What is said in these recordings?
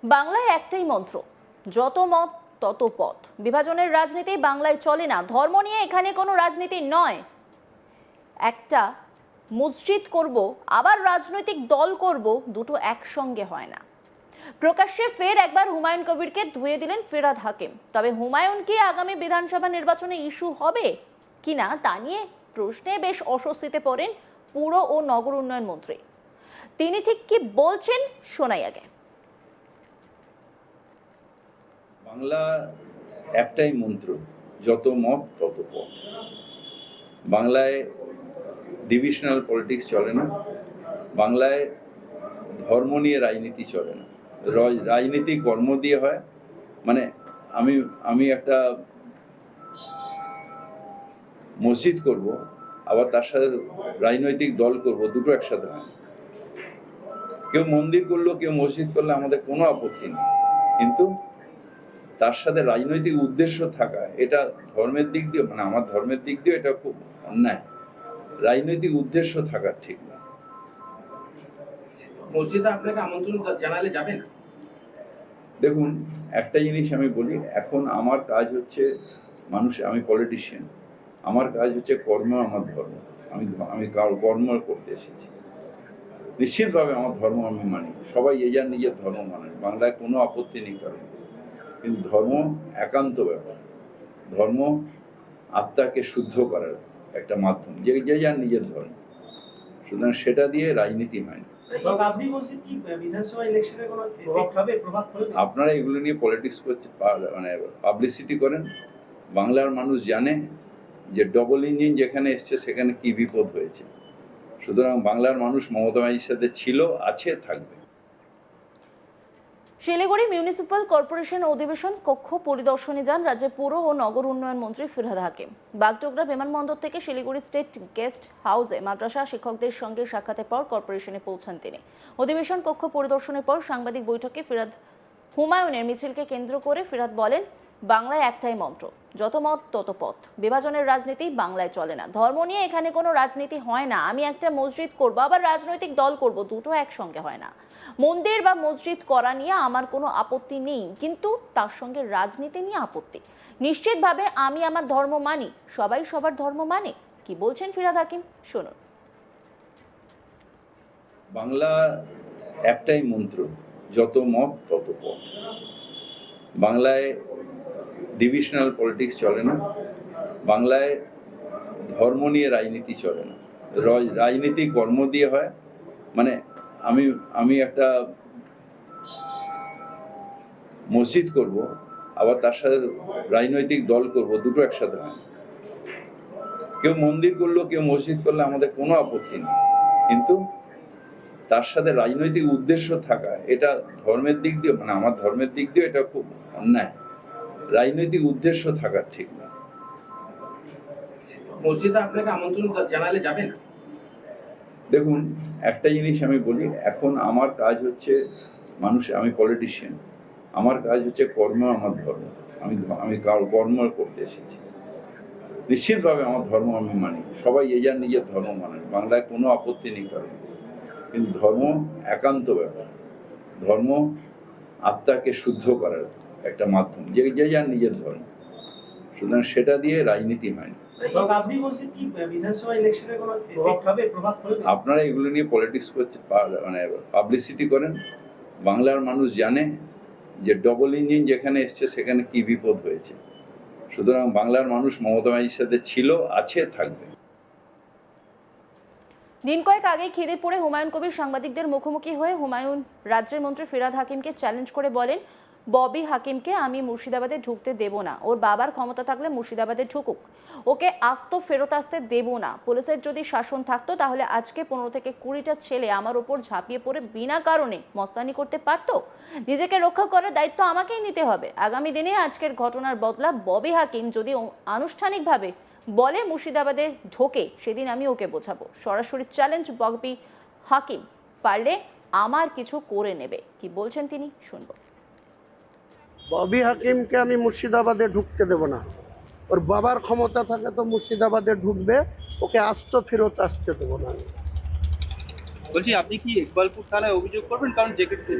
বাংলায় একটাই মন্ত্র, যত মত তত পথ। বিভাজনের রাজনীতি বাংলায় চলে না। ধর্ম নিয়ে এখানে কোনো রাজনীতি নয়। একটা মসজিদ করব আবার রাজনৈতিক দল করব, দুটো একসঙ্গে হয় না। প্রকাশ্যে ফের একবার হুমায়ুন কবিরকে ধুয়ে দিলেন ফিরহাদ হাকিম। তবে হুমায়ুন কি আগামী বিধানসভা নির্বাচনে ইস্যু হবে কিনা তা নিয়ে প্রশ্নে বেশ অস্বস্তিতে পড়েন পুর ও নগর উন্নয়ন মন্ত্রী। তিনি ঠিক কি বলছেন শোনাই আগে। বাংলা একটাই মন্ত্র, যত মত তত পথ। বাংলায় ডিভিশনাল পলিটিক্স চলে না। বাংলায় ধর্ম নিয়ে রাজনীতি চলে না। রাজনীতি কর্ম দিয়ে হয়। মানে আমি একটা মসজিদ করব, আবার তার সাথে রাজনৈতিক দল করব, দুটো একসাথে হয় না। কেউ মন্দির করলো, কেউ মসজিদ করলে আমাদের কোনো আপত্তি নেই, কিন্তু তার সাথে রাজনৈতিক উদ্দেশ্য থাকা, এটা ধর্মের দিক দিয়ে, মানে আমার ধর্মের দিক দিয়ে এটা খুব অন্যায়। রাজনৈতিক উদ্দেশ্য থাকা ঠিক না। মসজিদে আপনাকে আমন্ত্রণ জানালে যাবেন? দেখুন, একটা জিনিস আমি বলি, এখন আমার কাজ হচ্ছে আমি পলিটিশিয়ান, আমার কাজ হচ্ছে কর্ম, আমার ধর্ম। আমি কর্ম করতে এসেছি। নিশ্চিতভাবে আমার ধর্ম আমি মানি, সবাই যে যার নিজের ধর্ম মানে, বাংলায় কোনো আপত্তি নেই কারণ। কিন্তু ধর্ম একান্ত ব্যাপার। ধর্ম আত্মাকে শুদ্ধ করার একটা মাধ্যম, যে যার নিজের ধর্ম। সুতরাং সেটা দিয়ে রাজনীতি হয় না। আপনারা এগুলো নিয়ে পলিটিক্স করতে, মানে পাবলিসিটি করেন। বাংলার মানুষ জানে যে ডবল ইঞ্জিন যেখানে এসছে সেখানে কি বিপদ হয়েছে। সুতরাং বাংলার মানুষ মমতা ব্যানার্জির সাথে ছিল, আছে, থাকবে। শিলিগুড়ি মিউনিসিপ্যাল কর্পোরেশন অধিবেশন কক্ষ পরিদর্শনে যান রাজ্যের পুর ও নগর উন্নয়ন মন্ত্রী ফিরহাদ হাকিম। বাগডোগরা বিমানবন্দর থেকে শিলিগুড়ি স্টেট গেস্ট হাউসে মাদ্রাসা শিক্ষকদের সঙ্গে সাক্ষাতের পর কর্পোরেশনে পৌঁছান তিনি। অধিবেশন কক্ষ পরিদর্শনের পর সাংবাদিক বৈঠকে হুমায়ুনের মিছিলকে কেন্দ্র করে ফিরহাদ বলেন, বাংলায় একটাই মন্ত্র, যত মত তত পথ। বিভাজনের রাজনীতি বাংলায় চলে না। ধর্ম নিয়ে এখানে কোনো রাজনীতি হয় না। আমি একটা মসজিদ করব আবার রাজনৈতিক দল করব, দুটো একসঙ্গে হয় না। মন্দির বা মসজিদ করা নিয়ে আমার কোনো আপত্তি নেই, কিন্তু তার সঙ্গে রাজনীতি নিয়ে আপত্তি। নিশ্চিতভাবে আমি আমার ধর্ম মানি, সবাই সবার ধর্ম মানে। কি বলছেন ফিরহাদ হাকিম শুনুন। বাংলা একটাই মন্ত্র, যত মত তত পথ। বাংলায় ডিভিশনাল পলিটিক্স চলে না। বাংলায় ধর্ম নিয়ে রাজনীতি চলে না। রাজনীতি কর্ম দিয়ে হয়। মানে আমি একটা মসজিদ করব, আবার তার সাথে রাজনৈতিক দল করব, দুটো একসাথে হয় না। কেউ মন্দির করলো, কেউ মসজিদ করলে আমাদের কোনো আপত্তি নেই, কিন্তু তার সাথে রাজনৈতিক উদ্দেশ্য থাকা, এটা ধর্মের দিক দিয়ে, মানে আমার ধর্মের দিক দিয়ে এটা খুব অন্যায়। রাজনৈতিক উদ্দেশ্য থাকা ঠিক না। মসজিদে আপনাকে আমন্ত্রণ জানালে যাবেন? দেখুন, একটা জিনিস আমি বলি, এখন আমার কাজ হচ্ছে আমি পলিটিশিয়ান, আমার কাজ হচ্ছে কর্ম, আমার ধর্ম। আমি কর্ম করতে এসেছি। নিশ্চিতভাবে আমার ধর্ম আমি মানি, সবাই যে যার নিজের ধর্ম মানে, বাংলায় কোনো আপত্তি নেই কারণ। কিন্তু ধর্ম একান্ত ব্যাপার। ধর্ম আত্মাকে শুদ্ধ করার একটা মাধ্যম, যে যার নিজের ধর্ম। সুতরাং সেটা দিয়ে রাজনীতি হয় না। আপনারা এগুলো নিয়ে পলিটিক্স করতে, মানে পাবলিসিটি করেন। বাংলার মানুষ জানে যে ডবল ইঞ্জিন যেখানে এসছে সেখানে কি বিপদ হয়েছে। সুতরাং বাংলার মানুষ মমতা ব্যানার্জির সাথে ছিল, আছে, থাকবে। দিন কয়েক আগে খিদিরপুরে হুমায়ুন কবির সাংবাদিকদের মুখোমুখি হয়ে হুমায়ুন রাজ্যের মন্ত্রী ফিরহাদ হাকিমকে চ্যালেঞ্জ করে বলেন, ববি হাকিমকে আমি মুর্শিদাবাদে ঢুকতে দেব না। ওর বাবার ক্ষমতা থাকলে মুর্শিদাবাদে ঢুকুক, ওকে আস্ত ফেরত আসতে দেব না। পুলিশের যদি শাসন থাকতো তাহলে আজকে 15 থেকে 20টা ছেলে আমার উপর ঝাঁপিয়ে পড়ে বিনা কারণে মস্তানি করতে পারতো। নিজেকে রক্ষা করার দায়িত্ব আমাকেই নিতে হবে। আগামী দিনে আজকের ঘটনার বদলা ববি হাকিম যদি আনুষ্ঠানিকভাবে বলে মুর্শিদাবাদে ঢোকে, সেদিন আমি ওকে বোঝাবো। সরাসরি চ্যালেঞ্জ ববি হাকিম, পারলে আমার কিছু করে নেবে। কি বলছেন তিনি শুনবো। ববি হাকিমকে আমি মুর্শিদাবাদে ঢুকতে দেব না। ওর বাবার ক্ষমতা থাকে তো মুর্শিদাবাদে ঢুকবে, ওকে আস্ত ফেরত আসতে দেবো না। বলছি আপনি কি ইকবালপুর থানায় অভিযোগ করবেন, কারণ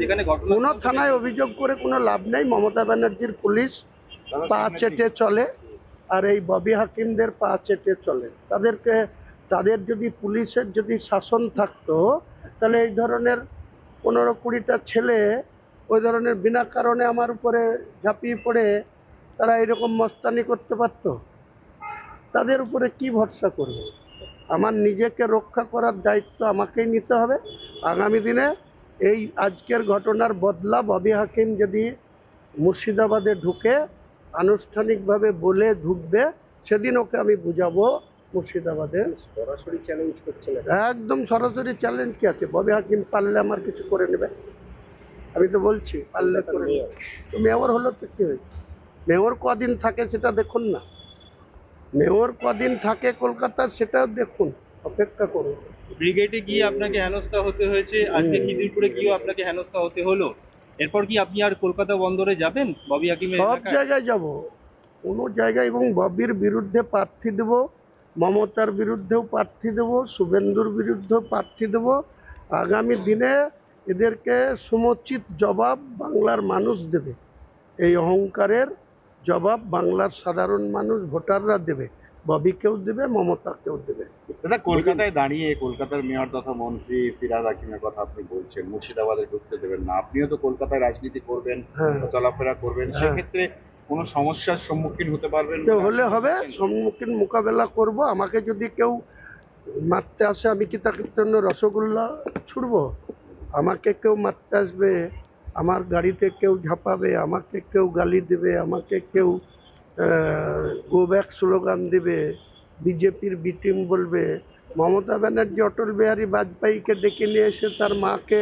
যেখানে ঘটনা কোনো থানায় অভিযোগ করে কোনো লাভ নেই। মমতা ব্যানার্জির পুলিশ পা চেটে চলে, আর এই ববি হাকিমদের পা চেটে চলে। তাদের যদি পুলিশের যদি শাসন থাকতো, তাহলে এই ধরনের 15-20টা ছেলে ওই ধরনের বিনা কারণে আমার উপরে ঝাঁপিয়ে পড়ে তারা এরকম মস্তানি করতে পারতো? তাদের উপরে কি ভরসা করবে? আমার নিজেকে রক্ষা করার দায়িত্ব আমাকেই নিতে হবে। আগামী দিনে এই আজকের ঘটনার বদলা ববি হাকিম যদি মুর্শিদাবাদে ঢুকে আনুষ্ঠানিকভাবে বলে ঢুকবে, সেদিন ওকে আমি বুঝাবো মুর্শিদাবাদে। সরাসরি চ্যালেঞ্জ করছেন? একদম সরাসরি চ্যালেঞ্জ কি আছে? ববি হাকিম পারলে আমার কিছু করে নেবে, আমি তো বলছি পারলে করে নেবে। তো মেয়র হলো তো কি হয়েছে? মেয়র কদিন থাকে সেটা দেখুন না, মেয়র কদিন থাকে কলকাতার সেটাও দেখুন, অপেক্ষা করুন। ব্রিগেডে গিয়ে আপনাকে হেনস্থা হতে হয়েছে, আজকে খিদিরপুরে গিয়েও আপনাকে হেনস্থা হতে হলো। এরপর কি আপনি আর কলকাতা বন্দরে যাবেন ববি হাকিমের সব এলাকায়? জায়গায় যাব, কোনো জায়গায়, এবং ববির বিরুদ্ধে প্রার্থী দেব, মমতার বিরুদ্ধেও প্রার্থী দেব, শুভেন্দুর বিরুদ্ধেও প্রার্থী দেব। আগামী দিনে এদেরকে সমুচিত জবাব বাংলার মানুষ দেবে। এই অহংকারের জবাব বাংলার সাধারণ মানুষ, ভোটাররা দেবে। ববিকেও দেবে, মমতাকেও দেবে। দাদা, কলকাতায় দাঁড়িয়ে কলকাতার মেয়র তথা মন্ত্রী ফিরহাদ হাকিমের কথা আপনি বলছেন, মুর্শিদাবাদে ঢুকতে দেবেন না। আপনিও তো কলকাতায় রাজনীতি করবেন, হ্যাঁ। চলাফেরা করবেন, হ্যাঁ। সেক্ষেত্রে কোনো সমস্যার সম্মুখীন হতে পারবেন? কেউ হলে হবে, সম্মুখীন মোকাবেলা করব। আমাকে যদি কেউ মারতে আসে, আমি কি তার জন্য রসগোল্লা ছুড়বো? আমাকে কেউ মারতে আসবে, আমার গাড়িতে কেউ ঝাঁপাবে, আমাকে কেউ গালি দেবে, আমাকে কেউ গো ব্যাক স্লোগান দেবে, বিজেপির বি টিম বলবে। মমতা ব্যানার্জি অটল বিহারী বাজপেয়ীকে ডেকে নিয়ে এসে তার মাকে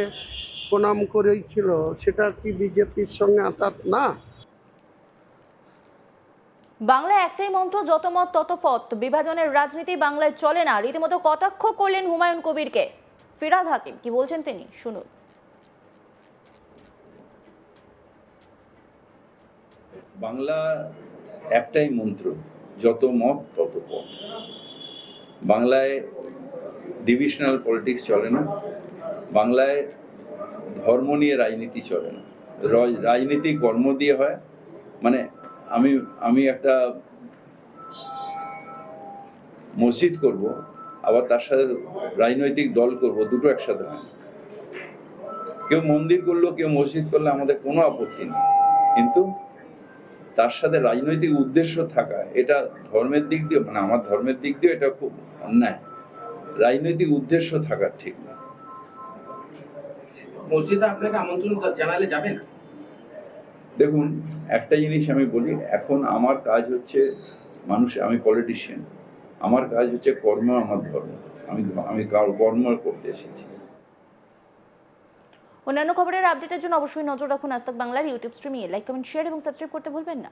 প্রণাম করেছিল, সেটা কি বিজেপির সঙ্গে আঁতাত না? বাংলায় একটাই মন্ত্র, যত মত তত পথ। বিভাজনের রাজনীতি বাংলায় চলে না, রীতিমতো কটাক্ষ করলেন হুমায়ুন কবিরকে ফিরহাদ হাকিম। কি বলছেন তিনি, শুনুন। বাংলা একটাই মন্ত্র, যত মত তত পথ। বাংলায় ডিভিশনাল পলিটিক্স চলে না, বাংলায় ধর্ম নিয়ে রাজনীতি চলে না। রাজনীতি কর্ম দিয়ে হয়। মানে আমি একটা মসজিদ করব, আবার তার সাথে রাজনৈতিক দল করব, দুটো একসাথে হয় না। কেউ মন্দির করলো, কেউ মসজিদ করলে আমাদের কোনো আপত্তি নেই, কিন্তু তার সাথে রাজনৈতিক উদ্দেশ্য থাকা, এটা ধর্মের দিক দিয়ে, মানে আমার ধর্মের দিক দিয়ে এটা খুব অন্যায়। রাজনৈতিক উদ্দেশ্য থাকা ঠিক না। মসজিদে আপনাকে আমন্ত্রণ জানালে যাবেন? দেখুন, একটা জিনিস আমি বলি, এখন আমার কাজ হচ্ছে আমি পলিটিশিয়ান, আমার কাজ হচ্ছে কর্ম আমার ধর্ম। আমি কর্ম করতে এসেছি। অন্যান্য খবরের আপডেটের জন্য অবশ্যই নজর রাখুন আজ তাক বাংলার ইউটিউব স্ট্রিমে। লাইক, কমেন্ট, শেয়ার এবং সাবস্ক্রাইব করতে ভুলবেন না।